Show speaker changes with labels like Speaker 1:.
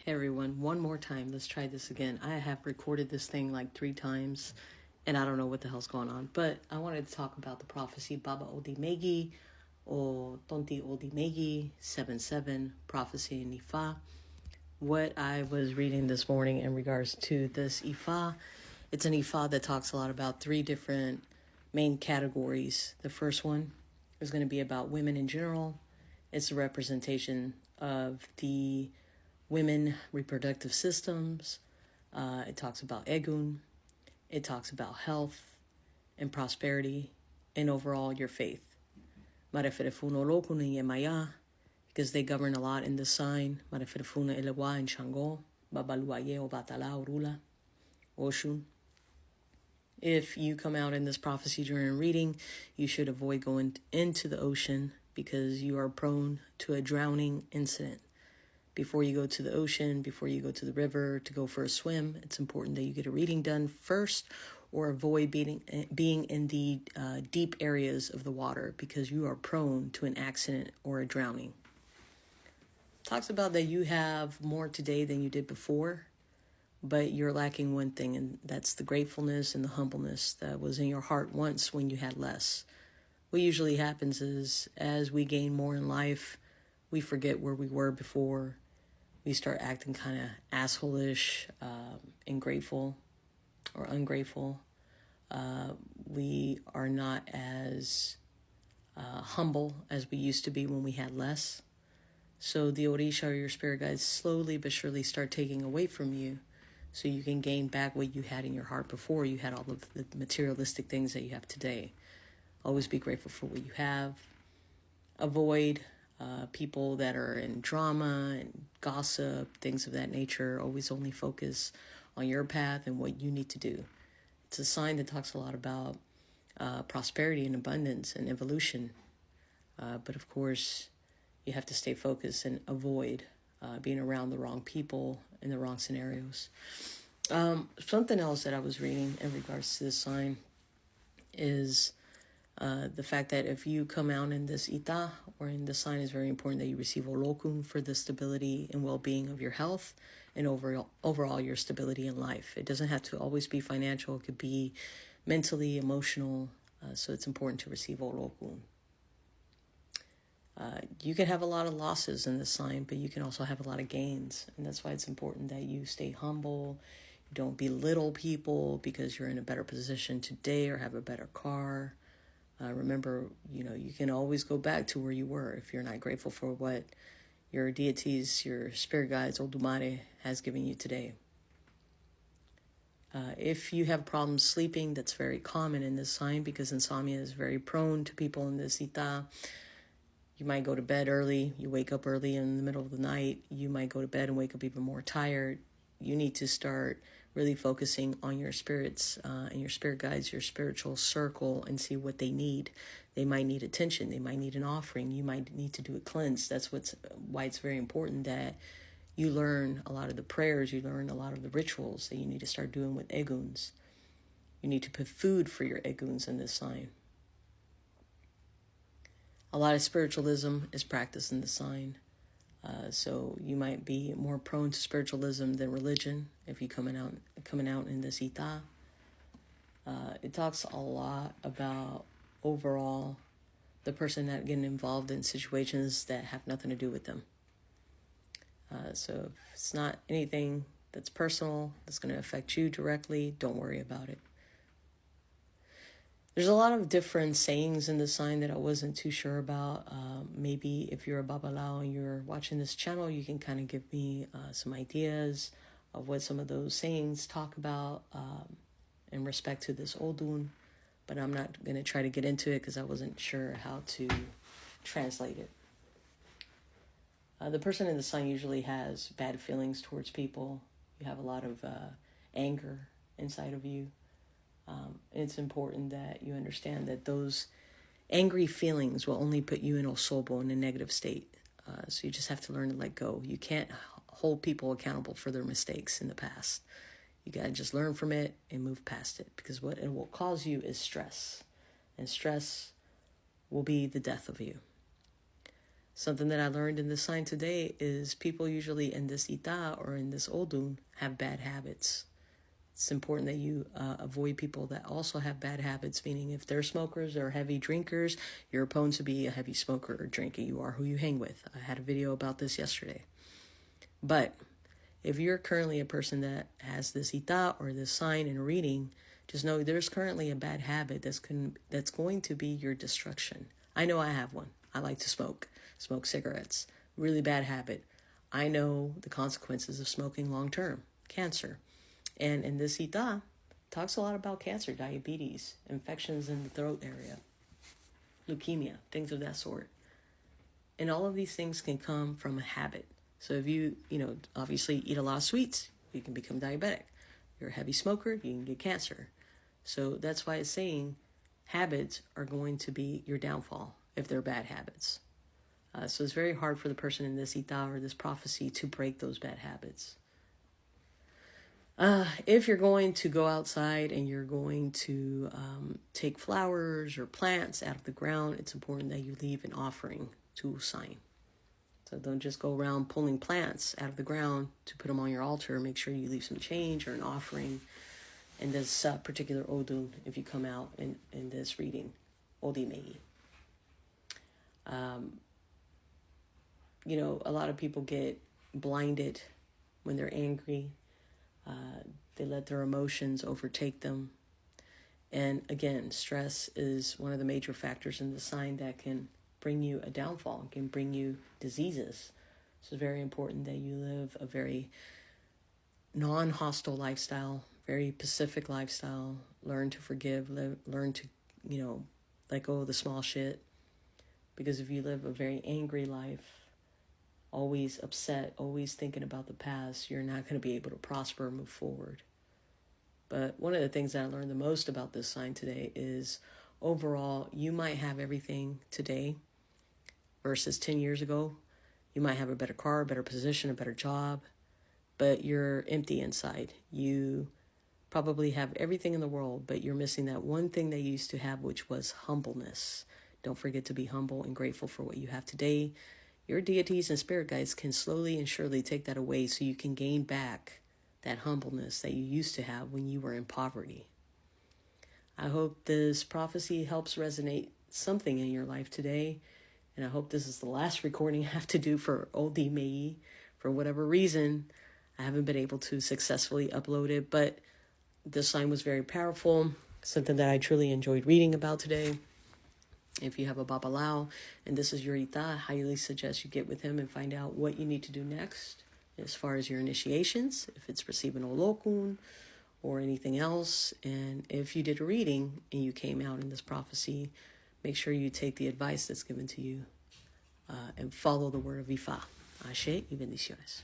Speaker 1: Hey everyone, one more time. Let's try this again. I have recorded this thing like 3 times and I don't know what the hell's going on. But I wanted to talk about the prophecy Baba Odi Meyli or Tonti Odi Meyli 7-7 prophecy in IFA. What I was reading this morning in regards to this IFA, it's an IFA that talks a lot about 3 different main categories. The first one is going to be about women in general. It's a representation of the women reproductive systems. It talks about egun. It talks about health and prosperity and overall your faith. Because they govern a lot in this sign. If you come out in this prophecy during reading, you should avoid going into the ocean because you are prone to a drowning incident. Before you go to the ocean, before you go to the river to go for a swim, it's important that you get a reading done first or avoid being in the deep areas of the water because you are prone to an accident or a drowning. Talks about that you have more today than you did before, but you're lacking one thing, and that's the gratefulness and the humbleness that was in your heart once when you had less. What usually happens is as we gain more in life, we forget where we were before. We start acting kind of asshole-ish, ingrateful or ungrateful. We are not as humble as we used to be when we had less. So the Orisha or your spirit guides slowly but surely start taking away from you so you can gain back what you had in your heart before you had all of the materialistic things that you have today. Always be grateful for what you have. Avoid people that are in drama and gossip, things of that nature. Always only focus on your path and what you need to do. It's a sign that talks a lot about prosperity and abundance and evolution. But of course, you have to stay focused and avoid being around the wrong people in the wrong scenarios. Something else that I was reading in regards to this sign is the fact that if you come out in this ita or in this sign, is very important that you receive olokun for the stability and well-being of your health and overall your stability in life. It doesn't have to always be financial. It could be mentally, emotional. So it's important to receive olokun. You can have a lot of losses in this sign, but you can also have a lot of gains. And that's why it's important that you stay humble. You don't belittle people because you're in a better position today or have a better car. Remember, you can always go back to where you were if you're not grateful for what your deities, your spirit guides, Olodumare, has given you today. If you have problems sleeping, that's very common in this sign because insomnia is very prone to people in this ita. You might go to bed early. You wake up early in the middle of the night. You might go to bed and wake up even more tired. You need to start really focusing on your spirits and your spirit guides, your spiritual circle, and see what they need. They might need attention. They might need an offering. You might need to do a cleanse. That's why it's very important that you learn a lot of the prayers. You learn a lot of the rituals that you need to start doing with eguns. You need to put food for your eguns in this sign. A lot of spiritualism is practiced in the sign. So you might be more prone to spiritualism than religion if you're coming out in this ita. It talks a lot about overall the person not getting involved in situations that have nothing to do with them. So if it's not anything that's personal, that's going to affect you directly, don't worry about it. There's a lot of different sayings in the sign that I wasn't too sure about. Maybe if you're a Babalao and you're watching this channel, you can kind of give me some ideas of what some of those sayings talk about in respect to this Odun. But I'm not going to try to get into it because I wasn't sure how to translate it. The person in the sign usually has bad feelings towards people. You have a lot of anger inside of you. It's important that you understand that those angry feelings will only put you in osobo, in a negative state. So you just have to learn to let go. You can't hold people accountable for their mistakes in the past. You got to just learn from it and move past it, because what it will cause you is stress. And stress will be the death of you. Something that I learned in this sign today is people usually in this Ita or in this Odun have bad habits. It's important that you avoid people that also have bad habits, meaning if they're smokers or heavy drinkers, you're prone to be a heavy smoker or drinker. You are who you hang with. I had a video about this yesterday. But if you're currently a person that has this Ita or this sign in a reading, just know there's currently a bad habit that's going to be your destruction. I know I have one. I like to smoke cigarettes. Really bad habit. I know the consequences of smoking long term, cancer. And in this Ita, talks a lot about cancer, diabetes, infections in the throat area, leukemia, things of that sort. And all of these things can come from a habit. So if you obviously eat a lot of sweets, you can become diabetic. You're a heavy smoker, you can get cancer. So that's why it's saying habits are going to be your downfall if they're bad habits. So it's very hard for the person in this Ita or this prophecy to break those bad habits. If you're going to go outside and you're going to take flowers or plants out of the ground, it's important that you leave an offering to sign. So don't just go around pulling plants out of the ground to put them on your altar. Make sure you leave some change or an offering in this particular Odun if you come out in this reading, Odi Meyli. A lot of people get blinded when they're angry. They let their emotions overtake them. And again, stress is one of the major factors in the sign that can bring you a downfall, can bring you diseases. So it's very important that you live a very non-hostile lifestyle, very pacific lifestyle. Learn to forgive, learn to, let go of the small shit. Because if you live a very angry life, always upset, always thinking about the past, you're not going to be able to prosper or move forward. But one of the things that I learned the most about this sign today is overall, you might have everything today versus 10 years ago. You might have a better car, a better position, a better job, but you're empty inside. You probably have everything in the world, but you're missing that one thing that you used to have, which was humbleness. Don't forget to be humble and grateful for what you have today. Your deities and spirit guides can slowly and surely take that away so you can gain back that humbleness that you used to have when you were in poverty. I hope this prophecy helps resonate something in your life today. And I hope this is the last recording I have to do for Odi Meyli. For whatever reason, I haven't been able to successfully upload it. But this sign was very powerful. Something that I truly enjoyed reading about today. If you have a Babalao and this is your Ita, I highly suggest you get with him and find out what you need to do next as far as your initiations, if it's receiving Olokun or anything else. And if you did a reading and you came out in this prophecy, make sure you take the advice that's given to you and follow the word of IFA. Ashe y bendiciones.